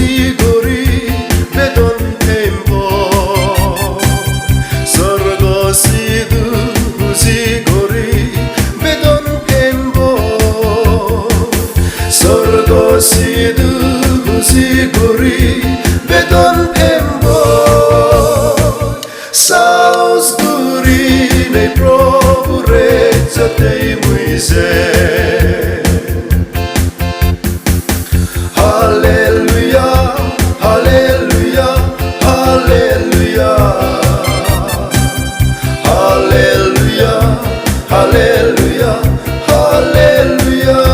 Zigori bedon tempo Sorgosidu zigori bedon tempo Sorgosidu zigori bedon tempo Saus guri nei provurezza tei muise Hallelujah, hallelujah, hallelujah. Hallelujah, hallelujah, hallelujah.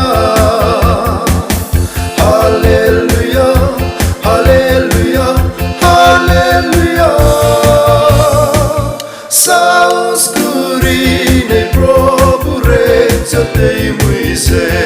Hallelujah, hallelujah, hallelujah. Saus gurine proburezza tei muise